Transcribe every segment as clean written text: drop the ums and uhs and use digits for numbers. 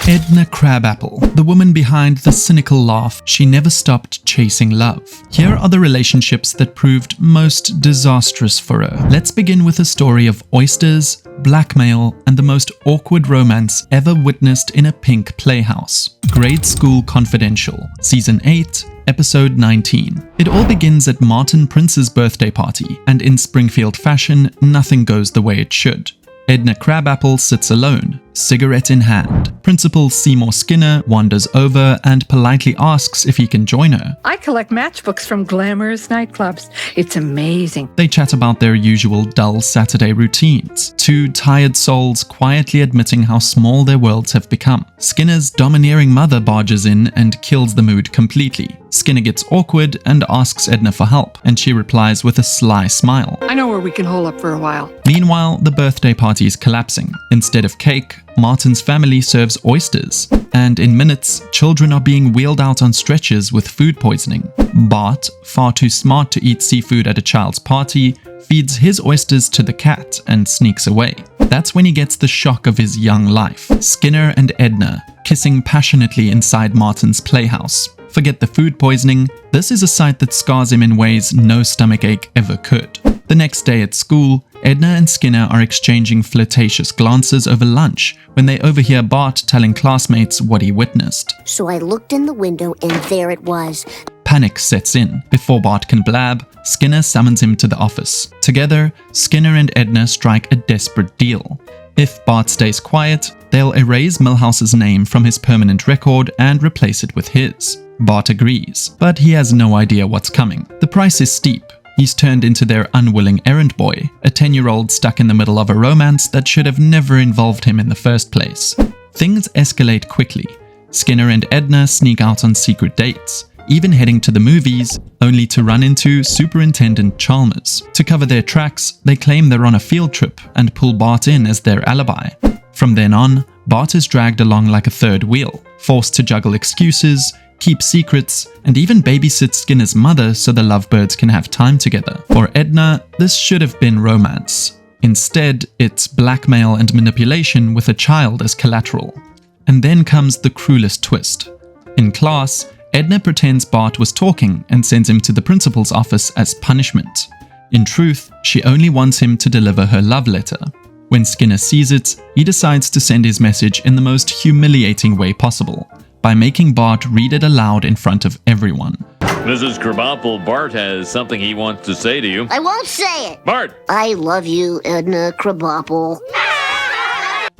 Edna Krabappel, the woman behind the cynical laugh, she never stopped chasing love. Here are the relationships that proved most disastrous for her. Let's begin with a story of oysters, blackmail, and the most awkward romance ever witnessed in a pink playhouse. Grade School Confidential, Season 8, Episode 19. It all begins at Martin Prince's birthday party, and in Springfield fashion, nothing goes the way it should. Edna Krabappel sits alone, cigarette in hand. Principal Seymour Skinner wanders over and politely asks if he can join her. I collect matchbooks from glamorous nightclubs. It's amazing. They chat about their usual dull Saturday routines, two tired souls quietly admitting how small their worlds have become. Skinner's domineering mother barges in and kills the mood completely. Skinner gets awkward and asks Edna for help, and she replies with a sly smile. I know where we can hole up for a while. Meanwhile, the birthday party is collapsing. Instead of cake, Martin's family serves oysters, and in minutes, children are being wheeled out on stretchers with food poisoning. Bart, far too smart to eat seafood at a child's party, feeds his oysters to the cat and sneaks away. That's when he gets the shock of his young life. Skinner and Edna kissing passionately inside Martin's playhouse. Forget the food poisoning, this is a sight that scars him in ways no stomachache ever could. The next day at school, Edna and Skinner are exchanging flirtatious glances over lunch when they overhear Bart telling classmates what he witnessed. So I looked in the window and there it was. Panic sets in. Before Bart can blab, Skinner summons him to the office. Together, Skinner and Edna strike a desperate deal. If Bart stays quiet, they'll erase Milhouse's name from his permanent record and replace it with his. Bart agrees, but he has no idea what's coming. The price is steep. He's turned into their unwilling errand boy, a 10-year-old stuck in the middle of a romance that should have never involved him in the first place. Things escalate quickly. Skinner and Edna sneak out on secret dates, even heading to the movies, only to run into Superintendent Chalmers. To cover their tracks, they claim they're on a field trip and pull Bart in as their alibi. From then on, Bart is dragged along like a third wheel, forced to juggle excuses, keep secrets, and even babysit Skinner's mother so the lovebirds can have time together. For Edna, this should have been romance. Instead, it's blackmail and manipulation with a child as collateral. And then comes the cruelest twist. In class, Edna pretends Bart was talking and sends him to the principal's office as punishment. In truth, she only wants him to deliver her love letter. When Skinner sees it, he decides to send his message in the most humiliating way possible, by making Bart read it aloud in front of everyone. Mrs. Krabappel, Bart has something he wants to say to you. I won't say it. Bart! I love you, Edna Krabappel.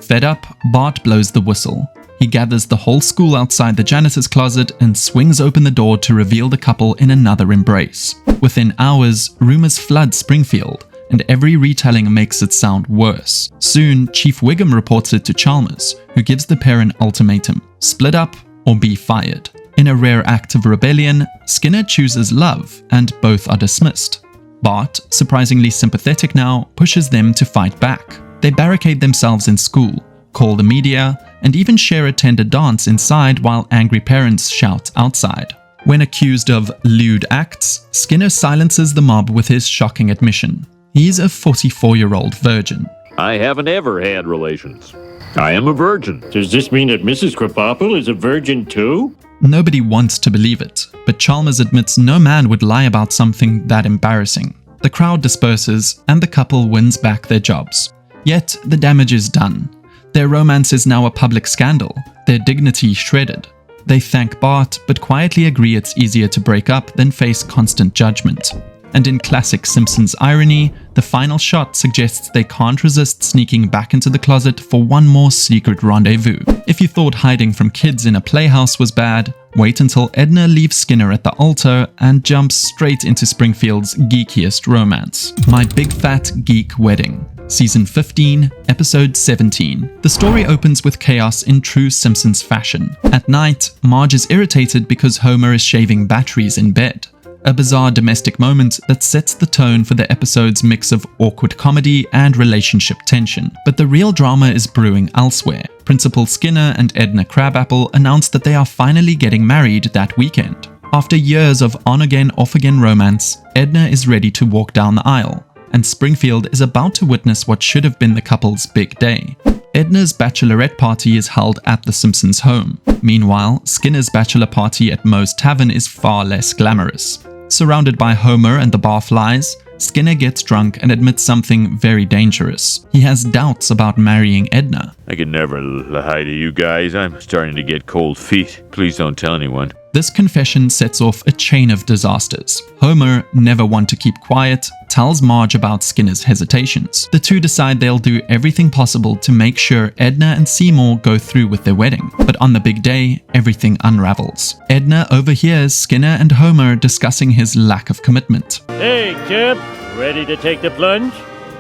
Fed up, Bart blows the whistle. He gathers the whole school outside the janitor's closet and swings open the door to reveal the couple in another embrace. Within hours, rumors flood Springfield, and every retelling makes it sound worse. Soon, Chief Wiggum reports it to Chalmers, who gives the pair an ultimatum: split up or be fired. In a rare act of rebellion, Skinner chooses love, and both are dismissed. Bart, surprisingly sympathetic now, pushes them to fight back. They barricade themselves in school, call the media, and even share a tender dance inside while angry parents shout outside. When accused of lewd acts, Skinner silences the mob with his shocking admission. He's a 44-year-old virgin. I haven't ever had relations. I am a virgin. Does this mean that Mrs. Krabappel is a virgin too? Nobody wants to believe it, but Chalmers admits no man would lie about something that embarrassing. The crowd disperses, and the couple wins back their jobs. Yet, the damage is done. Their romance is now a public scandal, their dignity shredded. They thank Bart, but quietly agree it's easier to break up than face constant judgment. And in classic Simpsons irony, the final shot suggests they can't resist sneaking back into the closet for one more secret rendezvous. If you thought hiding from kids in a playhouse was bad, wait until Edna leaves Skinner at the altar and jumps straight into Springfield's geekiest romance. My Big Fat Geek Wedding. Season 15, Episode 17. The story opens with chaos in true Simpsons fashion. At night, Marge is irritated because Homer is shaving batteries in bed. A bizarre domestic moment that sets the tone for the episode's mix of awkward comedy and relationship tension. But the real drama is brewing elsewhere. Principal Skinner and Edna Krabappel announce that they are finally getting married that weekend. After years of on-again, off-again romance, Edna is ready to walk down the aisle. and Springfield is about to witness what should have been the couple's big day. Edna's bachelorette party is held at the Simpsons' home. Meanwhile, Skinner's bachelor party at Moe's Tavern is far less glamorous. Surrounded by Homer and the barflies, Skinner gets drunk and admits something very dangerous. He has doubts about marrying Edna. I could never lie to you guys. I'm starting to get cold feet. Please don't tell anyone. This confession sets off a chain of disasters. Homer, never one to keep quiet, tells Marge about Skinner's hesitations. The two decide they'll do everything possible to make sure Edna and Seymour go through with their wedding. But on the big day, everything unravels. Edna overhears Skinner and Homer discussing his lack of commitment. Hey, Chip, ready to take the plunge?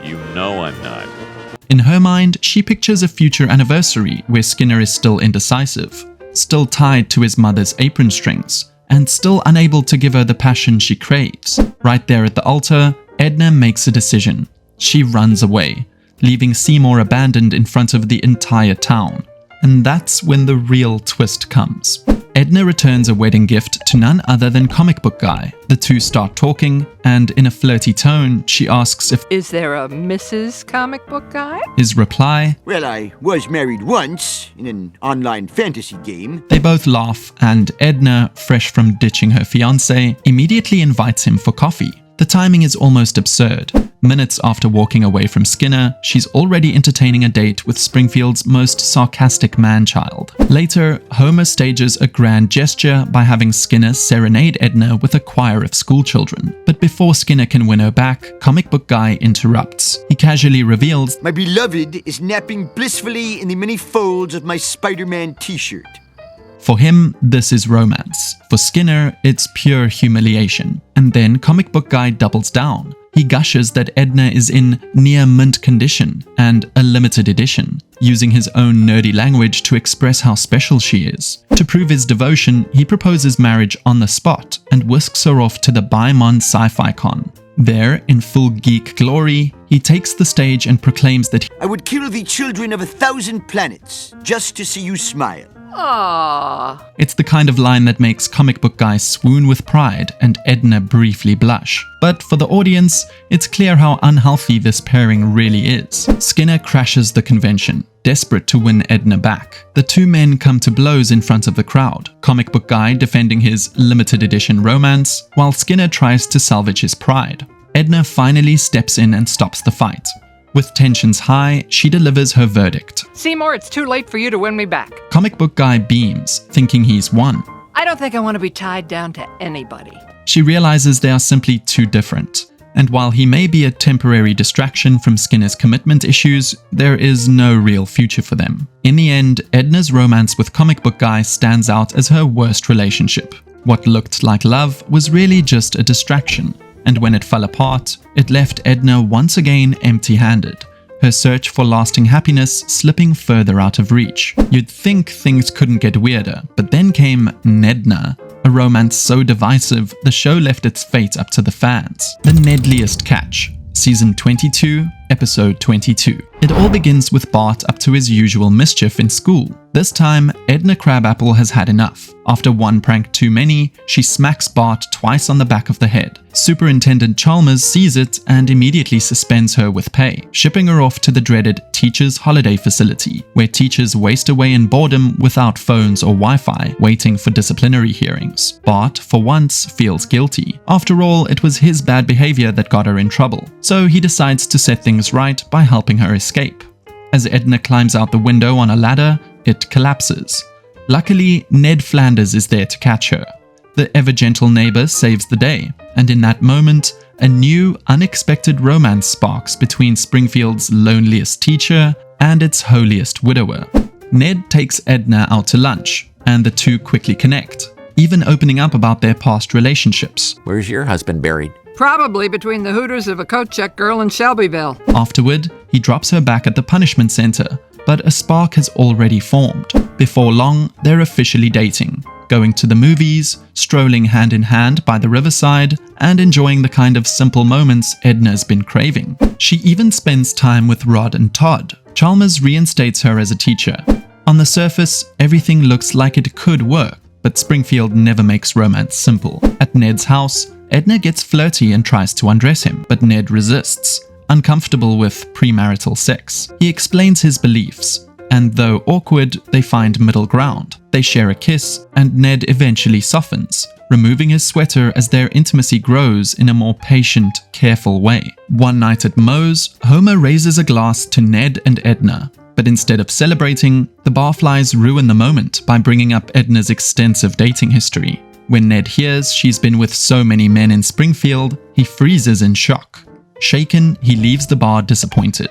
You know I'm not. In her mind, she pictures a future anniversary where Skinner is still indecisive, still tied to his mother's apron strings, and still unable to give her the passion she craves. Right there at the altar, Edna makes a decision. She runs away, leaving Seymour abandoned in front of the entire town. And that's when the real twist comes. Edna returns a wedding gift to none other than Comic Book Guy. The two start talking, and in a flirty tone, she asks if Is there a Mrs. Comic Book Guy? his reply, Well, I was married once in an online fantasy game. they both laugh, and Edna, fresh from ditching her fiancé, immediately invites him for coffee. The timing is almost absurd. Minutes after walking away from Skinner, she's already entertaining a date with Springfield's most sarcastic man-child. Later, Homer stages a grand gesture by having Skinner serenade Edna with a choir of schoolchildren. But before Skinner can win her back, Comic Book Guy interrupts. He casually reveals, My beloved is napping blissfully in the many folds of my Spider-Man t-shirt. For him, this is romance. For Skinner, it's pure humiliation. And then Comic Book Guy doubles down. He gushes that Edna is in near mint condition and a limited edition, using his own nerdy language to express how special she is. To prove his devotion, he proposes marriage on the spot and whisks her off to the Baimon Sci-Fi Con. There, in full geek glory, he takes the stage and proclaims that I would kill the children of 1,000 planets just to see you smile. Aww. it's the kind of line that makes Comic Book Guy swoon with pride and Edna briefly blush. But for the audience, it's clear how unhealthy this pairing really is. Skinner crashes the convention, desperate to win Edna back. The two men come to blows in front of the crowd, Comic Book Guy defending his limited edition romance, while Skinner tries to salvage his pride. Edna finally steps in and stops the fight. With tensions high, she delivers her verdict. Seymour, it's too late for you to win me back. Comic Book Guy beams, thinking he's won. I don't think I want to be tied down to anybody. She realizes they are simply too different. And while he may be a temporary distraction from Skinner's commitment issues, there is no real future for them. In the end, Edna's romance with Comic Book Guy stands out as her worst relationship. What looked like love was really just a distraction. And when it fell apart, it left Edna once again empty-handed, her search for lasting happiness slipping further out of reach. You'd think things couldn't get weirder, but then came Nedna, a romance so divisive the show left its fate up to the fans. The Nedliest Catch, Season 22, Episode 22. It all begins with Bart up to his usual mischief in school. This time, Edna Krabappel has had enough. After one prank too many, she smacks Bart twice on the back of the head. Superintendent Chalmers sees it and immediately suspends her with pay, shipping her off to the dreaded Teachers' Holiday Facility, where teachers waste away in boredom without phones or Wi-Fi, waiting for disciplinary hearings. Bart, for once, feels guilty. After all, it was his bad behavior that got her in trouble, so he decides to set things right by helping her escape. As Edna climbs out the window on a ladder, it collapses. Luckily, Ned Flanders is there to catch her. The ever-gentle neighbor saves the day, and in that moment, a new, unexpected romance sparks between Springfield's loneliest teacher and its holiest widower. Ned takes Edna out to lunch, and the two quickly connect, even opening up about their past relationships. Where's your husband buried? Probably between the hooters of a coat check girl in Shelbyville. Afterward, he drops her back at the punishment center, but a spark has already formed. Before long, they're officially dating, going to the movies, strolling hand in hand by the riverside, and enjoying the kind of simple moments Edna's been craving. She even spends time with Rod and Todd. Chalmers reinstates her as a teacher. On the surface, everything looks like it could work, but Springfield never makes romance simple. At Ned's house, Edna gets flirty and tries to undress him, but Ned resists, uncomfortable with premarital sex. He explains his beliefs, and though awkward, they find middle ground. They share a kiss, and Ned eventually softens, removing his sweater as their intimacy grows in a more patient, careful way. One night at Moe's, Homer raises a glass to Ned and Edna, but instead of celebrating, the barflies ruin the moment by bringing up Edna's extensive dating history. When Ned hears she's been with so many men in Springfield, he freezes in shock. Shaken, he leaves the bar disappointed.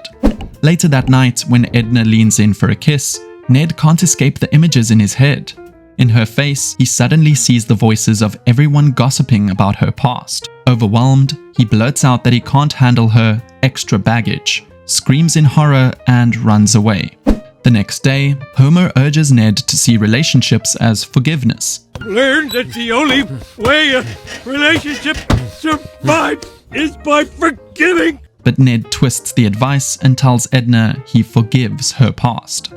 Later that night, when Edna leans in for a kiss, Ned can't escape the images in his head. In her face, he suddenly sees the voices of everyone gossiping about her past. Overwhelmed, he blurts out that he can't handle her extra baggage, screams in horror, and runs away. The next day, Homer urges Ned to see relationships as forgiveness. Learn that the only way a relationship survives is by forgiving. But Ned twists the advice and tells Edna he forgives her past.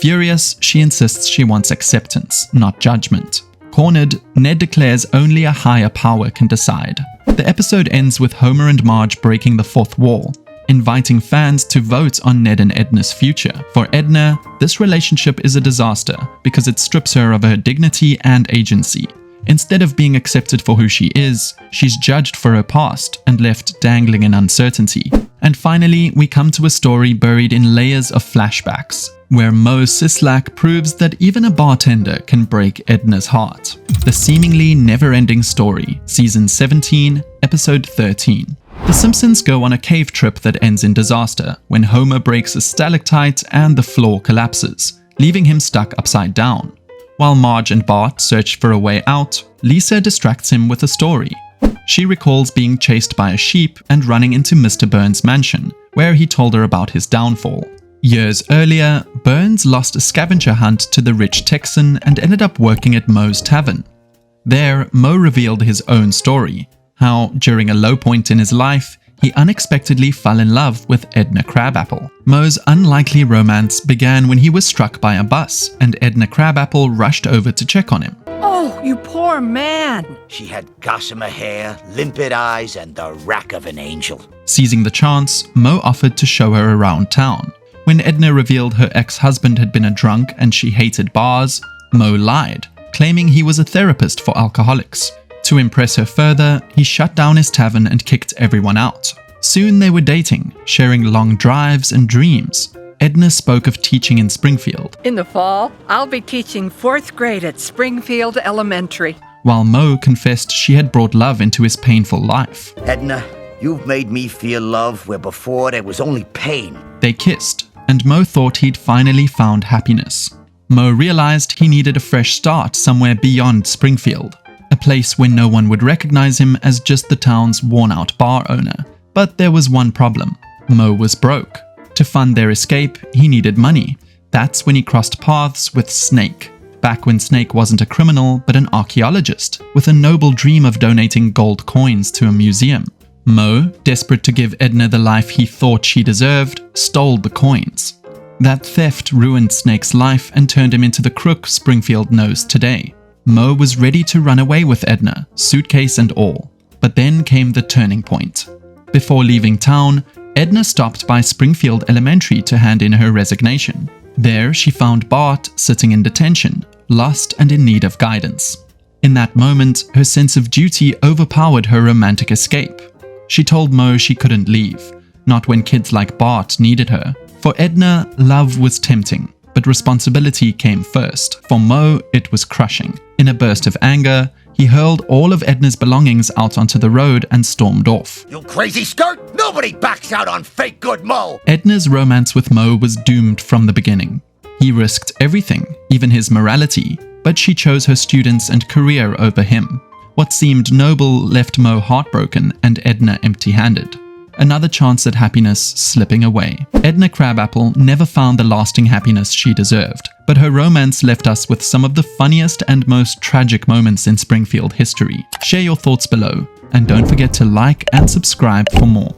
Furious, she insists she wants acceptance, not judgment. Cornered, Ned declares only a higher power can decide. The episode ends with Homer and Marge breaking the fourth wall, inviting fans to vote on Ned and Edna's future. For Edna, this relationship is a disaster because it strips her of her dignity and agency. Instead of being accepted for who she is, she's judged for her past and left dangling in uncertainty. And finally, we come to a story buried in layers of flashbacks, where Moe Sislak proves that even a bartender can break Edna's heart. The Seemingly Never-Ending Story, Season 17, Episode 13. The Simpsons go on a cave trip that ends in disaster when Homer breaks a stalactite and the floor collapses, leaving him stuck upside down. While Marge and Bart search for a way out, Lisa distracts him with a story. She recalls being chased by a sheep and running into Mr. Burns' mansion, where he told her about his downfall. Years earlier, Burns lost a scavenger hunt to the rich Texan and ended up working at Moe's Tavern. There, Moe revealed his own story, how, during a low point in his life, he unexpectedly fell in love with Edna Krabappel. Moe's unlikely romance began when he was struck by a bus, and Edna Krabappel rushed over to check on him. Oh, you poor man. She had gossamer hair, limpid eyes, and the rack of an angel. Seizing the chance, Moe offered to show her around town. When Edna revealed her ex-husband had been a drunk and she hated bars, Moe lied, claiming he was a therapist for alcoholics. To impress her further, he shut down his tavern and kicked everyone out. Soon they were dating, sharing long drives and dreams. Edna spoke of teaching in Springfield. In the fall, I'll be teaching 4th grade at Springfield Elementary. While Moe confessed she had brought love into his painful life. Edna, you've made me feel love where before there was only pain. They kissed, and Moe thought he'd finally found happiness. Moe realized he needed a fresh start somewhere beyond Springfield, a place where no one would recognize him as just the town's worn-out bar owner. But there was one problem. Moe was broke. To fund their escape, he needed money. That's when he crossed paths with Snake, back when Snake wasn't a criminal but an archaeologist, with a noble dream of donating gold coins to a museum. Moe, desperate to give Edna the life he thought she deserved, stole the coins. That theft ruined Snake's life and turned him into the crook Springfield knows today. Moe was ready to run away with Edna, suitcase and all. But then came the turning point. Before leaving town, Edna stopped by Springfield Elementary to hand in her resignation. There, she found Bart sitting in detention, lost and in need of guidance. In that moment, her sense of duty overpowered her romantic escape. She told Moe she couldn't leave, not when kids like Bart needed her. For Edna, love was tempting, but responsibility came first. For Moe, it was crushing. In a burst of anger, he hurled all of Edna's belongings out onto the road and stormed off. You crazy skirt! Nobody backs out on fake good Moe! Edna's romance with Moe was doomed from the beginning. He risked everything, even his morality, but she chose her students and career over him. What seemed noble left Moe heartbroken and Edna empty-handed. Another chance at happiness slipping away. Edna Krabappel never found the lasting happiness she deserved, but her romance left us with some of the funniest and most tragic moments in Springfield history. Share your thoughts below, and don't forget to like and subscribe for more.